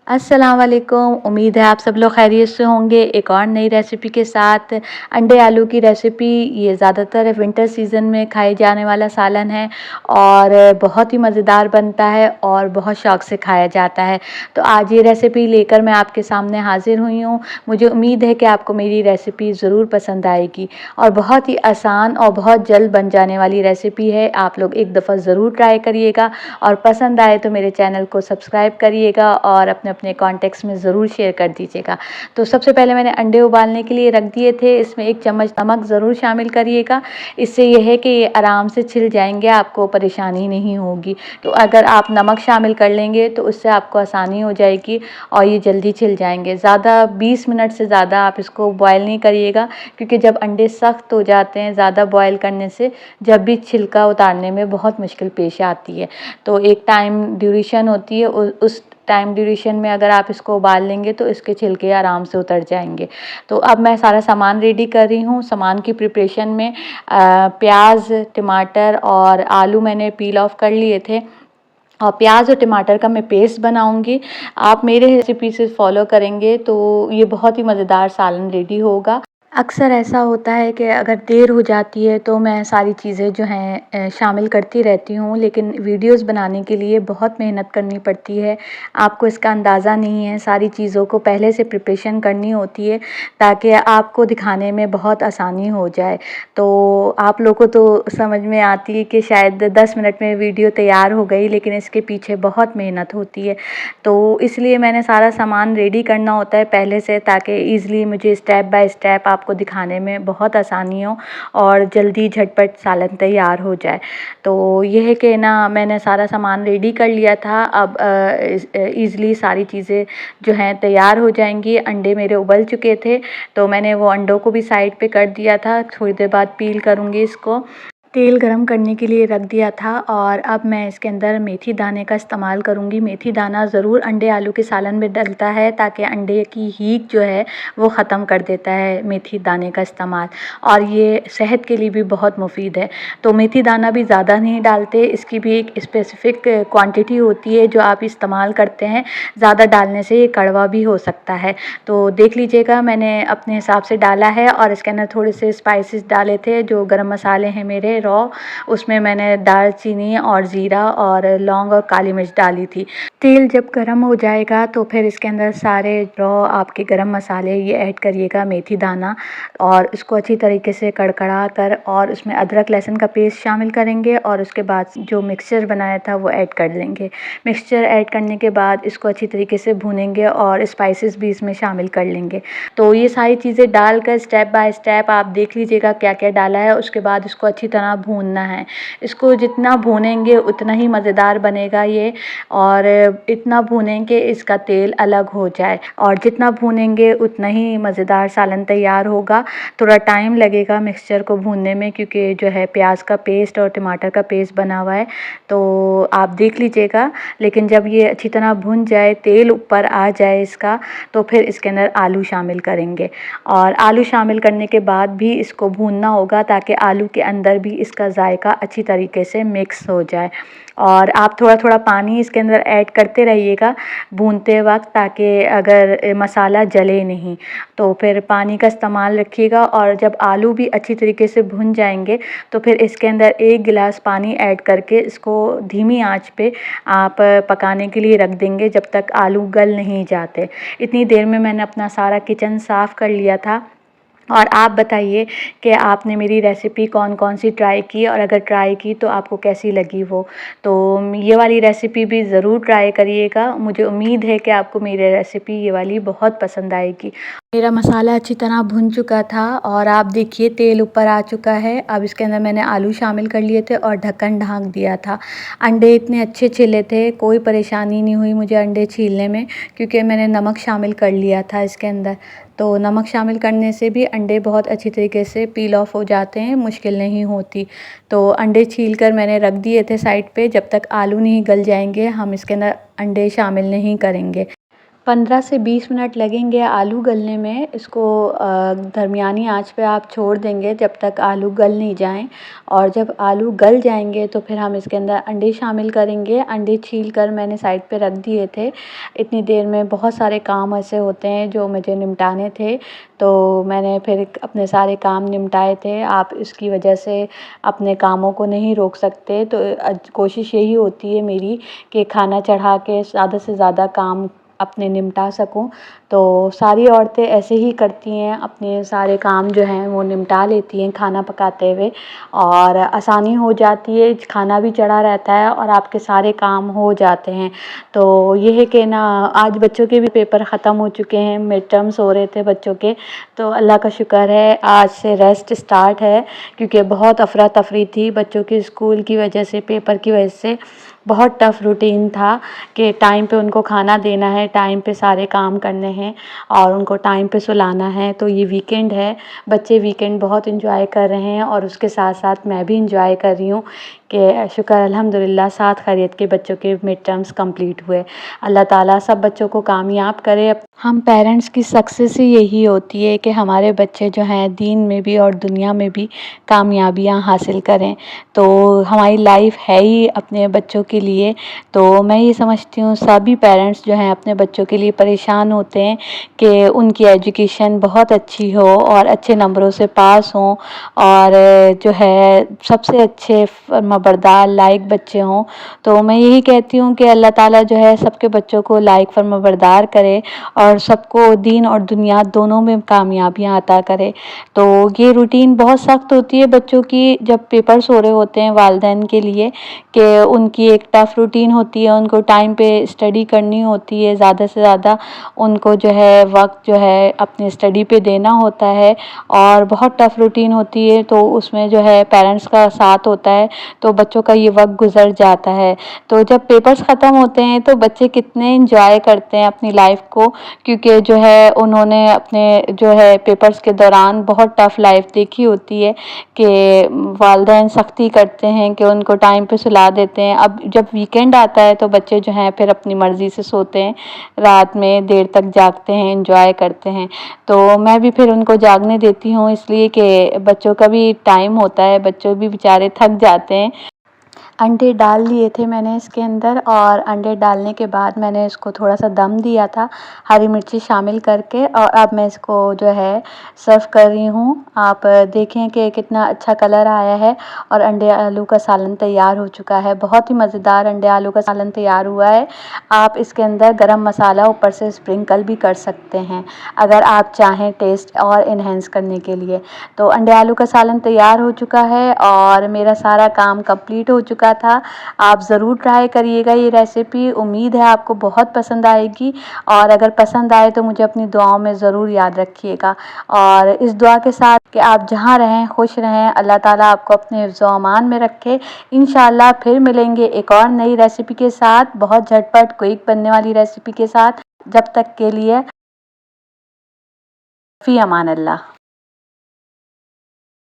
अस्सलाम वालेकुम। उम्मीद है आप सब लोग खैरियत से होंगे। एक और नई रेसिपी के साथ अंडे आलू की रेसिपी। ये ज़्यादातर विंटर सीज़न में खाए जाने वाला सालन है और बहुत ही मज़ेदार बनता है और बहुत शौक़ से खाया जाता है। तो आज ये रेसिपी लेकर मैं आपके सामने हाज़िर हुई हूँ। मुझे उम्मीद है कि आपको मेरी रेसिपी ज़रूर पसंद आएगी और बहुत ही आसान और बहुत जल्द बन जाने वाली रेसिपी है। आप लोग एक दफ़ा ज़रूर ट्राई करिएगा और पसंद आए तो मेरे चैनल को सब्सक्राइब करिएगा और अपने अपने कॉन्टेक्ट्स में ज़रूर शेयर कर दीजिएगा। तो सबसे पहले मैंने अंडे उबालने के लिए रख दिए थे। इसमें 1 चम्मच नमक ज़रूर शामिल करिएगा। इससे ये है कि ये आराम से छिल जाएंगे, आपको परेशानी नहीं होगी। तो अगर आप नमक शामिल कर लेंगे तो उससे आपको आसानी हो जाएगी और ये जल्दी छिल जाएंगे। ज़्यादा 20 मिनट से ज़्यादा आप इसको बॉयल नहीं करिएगा, क्योंकि जब अंडे सख्त हो जाते हैं ज़्यादा बॉयल करने से, जब भी छिलका उतारने में बहुत मुश्किल पेश आती है। तो एक टाइम ड्यूरेशन होती है, उस टाइम ड्यूरेशन में अगर आप इसको उबाल लेंगे तो इसके छिलके आराम से उतर जाएंगे। तो अब मैं सारा सामान रेडी कर रही हूँ। सामान की प्रिपरेशन में प्याज, टमाटर और आलू मैंने पील ऑफ कर लिए थे और प्याज और टमाटर का मैं पेस्ट बनाऊंगी। आप मेरे रेसिपी से फॉलो करेंगे तो ये बहुत ही मज़ेदार सालन रेडी होगा। अक्सर ऐसा होता है कि अगर देर हो जाती है तो मैं सारी चीज़ें जो हैं शामिल करती रहती हूँ, लेकिन वीडियोस बनाने के लिए बहुत मेहनत करनी पड़ती है। आपको इसका अंदाज़ा नहीं है, सारी चीज़ों को पहले से प्रिपरेशन करनी होती है ताकि आपको दिखाने में बहुत आसानी हो जाए। तो आप लोगों को तो समझ में आती है कि शायद 10 मिनट में वीडियो तैयार हो गई, लेकिन इसके पीछे बहुत मेहनत होती है। तो इसलिए मैंने सारा सामान रेडी करना होता है पहले से, ताकि ईज़िली मुझे स्टेप बाय स्टेप आपको दिखाने में बहुत आसानी हो और जल्दी झटपट सालन तैयार हो जाए। तो ये है कि ना मैंने सारा सामान रेडी कर लिया था। अब ईज़िली सारी चीज़ें जो हैं तैयार हो जाएंगी। अंडे मेरे उबल चुके थे तो मैंने वो अंडों को भी साइड पे कर दिया था। थोड़ी देर बाद पील करूँगी इसको। तेल गरम करने के लिए रख दिया था और अब मैं इसके अंदर मेथी दाने का इस्तेमाल करूँगी। मेथी दाना ज़रूर अंडे आलू के सालन में डलता है ताकि अंडे की हीट जो है वो ख़त्म कर देता है मेथी दाने का इस्तेमाल, और ये सेहत के लिए भी बहुत मुफीद है। तो मेथी दाना भी ज़्यादा नहीं डालते, इसकी भी एक स्पेसिफ़िक क्वांटिटी होती है जो आप इस्तेमाल करते हैं। ज़्यादा डालने से ये कड़वा भी हो सकता है। तो देख लीजिएगा, मैंने अपने हिसाब से डाला है और इसके अंदर थोड़े से स्पाइसेस डाले थे जो गरम मसाले हैं मेरे रॉ। उसमें मैंने दालचीनी और ज़ीरा और लौंग और काली मिर्च डाली थी। तेल जब गरम हो जाएगा तो फिर इसके अंदर सारे रॉ आपके गरम मसाले ये ऐड करिएगा, मेथी दाना, और इसको अच्छी तरीके से कड़कड़ा कर और उसमें अदरक लहसुन का पेस्ट शामिल करेंगे और उसके बाद जो मिक्सचर बनाया था वो ऐड कर लेंगे। मिक्सचर ऐड करने के बाद इसको अच्छी तरीके से भूनेंगे और स्पाइसेस भी इसमें शामिल कर लेंगे। तो ये सारी चीज़ें डालकर स्टेप बाय स्टेप आप देख लीजिएगा क्या क्या डाला है। उसके बाद इसको अच्छी तरह भूनना है। इसको जितना भूनेंगे उतना ही मज़ेदार बनेगा ये, और इतना भूनें कि इसका तेल अलग हो जाए, और जितना भूनेंगे उतना ही मज़ेदार सालन तैयार होगा। थोड़ा टाइम लगेगा मिक्सचर को भूनने में, क्योंकि जो है प्याज का पेस्ट और टमाटर का पेस्ट बना हुआ है। तो आप देख लीजिएगा, लेकिन जब ये अच्छी तरह भुन जाए, तेल ऊपर आ जाए इसका, तो फिर इसके अंदर आलू शामिल करेंगे। और आलू शामिल करने के बाद भी इसको भूनना होगा ताकि आलू के अंदर भी इसका जायका अच्छी तरीके से मिक्स हो जाए। और आप थोड़ा थोड़ा पानी इसके अंदर ऐड करते रहिएगा भूनते वक्त, ताकि अगर मसाला जले नहीं। तो फिर पानी का इस्तेमाल रखिएगा, और जब आलू भी अच्छी तरीके से भुन जाएंगे तो फिर इसके अंदर 1 गिलास पानी ऐड करके इसको धीमी आंच पे आप पकाने के लिए रख देंगे जब तक आलू गल नहीं जाते। इतनी देर में मैंने अपना सारा किचन साफ़ कर लिया था। और आप बताइए कि आपने मेरी रेसिपी कौन कौन सी ट्राई की, और अगर ट्राई की तो आपको कैसी लगी वो। तो ये वाली रेसिपी भी ज़रूर ट्राई करिएगा। मुझे उम्मीद है कि आपको मेरी रेसिपी ये वाली बहुत पसंद आएगी। मेरा मसाला अच्छी तरह भुन चुका था और आप देखिए तेल ऊपर आ चुका है। अब इसके अंदर मैंने आलू शामिल कर लिए थे और ढक्कन ढाँक दिया था। अंडे इतने अच्छे छिले थे, कोई परेशानी नहीं हुई मुझे अंडे छीलने में, क्योंकि मैंने नमक शामिल कर लिया था इसके अंदर। तो नमक शामिल करने से भी अंडे बहुत अच्छी तरीके से पील ऑफ हो जाते हैं, मुश्किल नहीं होती। तो अंडे छील कर मैंने रख दिए थे साइड पे। जब तक आलू नहीं गल जाएंगे हम इसके अंदर अंडे शामिल नहीं करेंगे। 15 से 20 मिनट लगेंगे आलू गलने में। इसको दरमियानी आंच पे आप छोड़ देंगे जब तक आलू गल नहीं जाएं, और जब आलू गल जाएंगे तो फिर हम इसके अंदर अंडे शामिल करेंगे। अंडे छील कर मैंने साइड पे रख दिए थे। इतनी देर में बहुत सारे काम ऐसे होते हैं जो मुझे निपटाने थे, तो मैंने फिर अपने सारे काम निपटाए थे। आप इसकी वजह से अपने कामों को नहीं रोक सकते, तो कोशिश यही होती है मेरी कि खाना चढ़ा के ज़्यादा से ज़्यादा काम अपने निपटा सकूं। तो सारी औरतें ऐसे ही करती हैं, अपने सारे काम जो हैं वो निपटा लेती हैं खाना पकाते हुए, और आसानी हो जाती है, खाना भी चढ़ा रहता है और आपके सारे काम हो जाते हैं। तो ये है कि ना, आज बच्चों के भी पेपर ख़त्म हो चुके हैं, मिड टर्म्स हो रहे थे बच्चों के, तो अल्लाह का शुक्र है आज से रेस्ट स्टार्ट है, क्योंकि बहुत अफरा तफरी थी बच्चों के स्कूल की वजह से, पेपर की वजह से। बहुत टफ़ रूटीन था कि टाइम पे उनको खाना देना है, टाइम पे सारे काम करने हैं और उनको टाइम पे सुलाना है। तो ये वीकेंड है, बच्चे वीकेंड बहुत इंजॉय कर रहे हैं और उसके साथ साथ मैं भी इंजॉय कर रही हूँ कि शुक्र अल्हम्दुलिल्लाह 7 खैरियत के बच्चों के मिड टर्म्स कंप्लीट हुए। अल्लाह ताला सब बच्चों को कामयाब करे। हम पेरेंट्स की सक्सेस ही यही होती है कि हमारे बच्चे जो हैं दीन में भी और दुनिया में भी कामयाबियाँ हासिल करें। तो हमारी लाइफ है ही अपने बच्चों के लिए। तो मैं ये समझती हूँ सभी पेरेंट्स जो हैं अपने बच्चों के लिए परेशान होते हैं कि उनकी एजुकेशन बहुत अच्छी हो और अच्छे नंबरों से पास हों, और जो है सबसे अच्छे फर्माबरदार लायक बच्चे हों। तो मैं यही कहती हूँ कि अल्लाह ताला जो है सबके बच्चों को लायक फर्माबरदार करे और सबको दीन और दुनिया दोनों में कामयाबियाँ अता करे। तो ये रूटीन बहुत सख्त होती है बच्चों की जब पेपर्स हो रहे होते हैं वालिदैन के लिए, कि उनकी एक टफ़ रूटीन होती है, उनको टाइम पे स्टडी करनी होती है, ज़्यादा से ज़्यादा उनको जो है वक्त जो है अपनी स्टडी पे देना होता है, और बहुत टफ़ रूटीन होती है। तो उसमें जो है पेरेंट्स का साथ होता है, तो बच्चों का ये वक्त गुजर जाता है। तो जब पेपर्स ख़त्म होते हैं तो बच्चे कितने इंजॉय करते हैं अपनी लाइफ को, क्योंकि जो है उन्होंने अपने जो है पेपर्स के दौरान बहुत टफ़ लाइफ देखी होती है कि वालिदैन सख्ती करते हैं कि उनको टाइम पे सुला देते हैं। अब जब वीकेंड आता है तो बच्चे जो हैं फिर अपनी मर्ज़ी से सोते हैं, रात में देर तक जागते हैं, एंजॉय करते हैं। तो मैं भी फिर उनको जागने देती हूँ, इसलिए कि बच्चों का भी टाइम होता है, बच्चे भी बेचारे थक जाते हैं। अंडे डाल लिए थे मैंने इसके अंदर, और अंडे डालने के बाद मैंने इसको थोड़ा सा दम दिया था हरी मिर्ची शामिल करके, और अब मैं इसको जो है सर्व कर रही हूँ। आप देखें कि कितना अच्छा कलर आया है और अंडे आलू का सालन तैयार हो चुका है। बहुत ही मज़ेदार अंडे आलू का सालन तैयार हुआ है। आप इसके अंदर गरम मसाला ऊपर से स्प्रिंकल भी कर सकते हैं अगर आप चाहें टेस्ट और इन्हेंस करने के लिए। तो अंडे आलू का सालन तैयार हो चुका है और मेरा सारा काम कंप्लीट हो चुका था। आप ज़रूर ट्राई करिएगा ये रेसिपी, उम्मीद है आपको बहुत पसंद आएगी, और अगर पसंद आए तो मुझे अपनी दुआओं में ज़रूर याद रखिएगा। और इस दुआ के साथ कि आप जहाँ रहें खुश रहें, अल्लाह ताला आपको अपने हिफ्ज़ व अमान में रखे। इंशाल्लाह फिर मिलेंगे एक और नई रेसिपी के साथ, बहुत झटपट क्विक बनने वाली रेसिपी के साथ। जब तक के लिए फ़ी अमान अल्लाह।